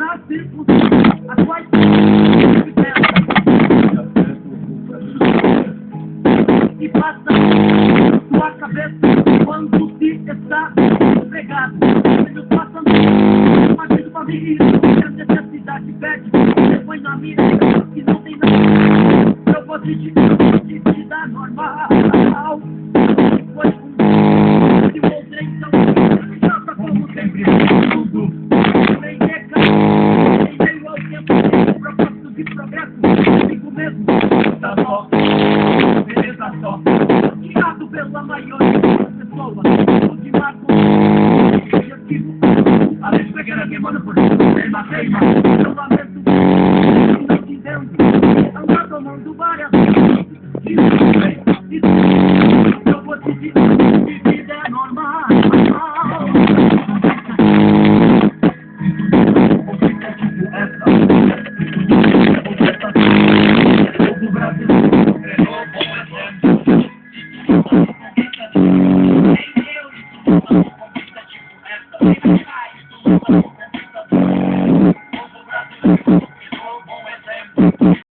nas circunstâncias, as quais e passa sua cabeça quando se está empregado. Eles passam uma vida família, a necessidade pede, depois na mira, que não tem nada. Eu vou te dar normal. Foi e o outro então, trata como sempre, tudo. Nem nega, nem meio ao tempo, propósito de progresso, comigo mesmo, tá só. Beleza só, tirado pela maioria das pessoas, o de marco, objetivo, a lei pequena queimando por teima, eu lamento, não te entendo, anda tomando várias vezes,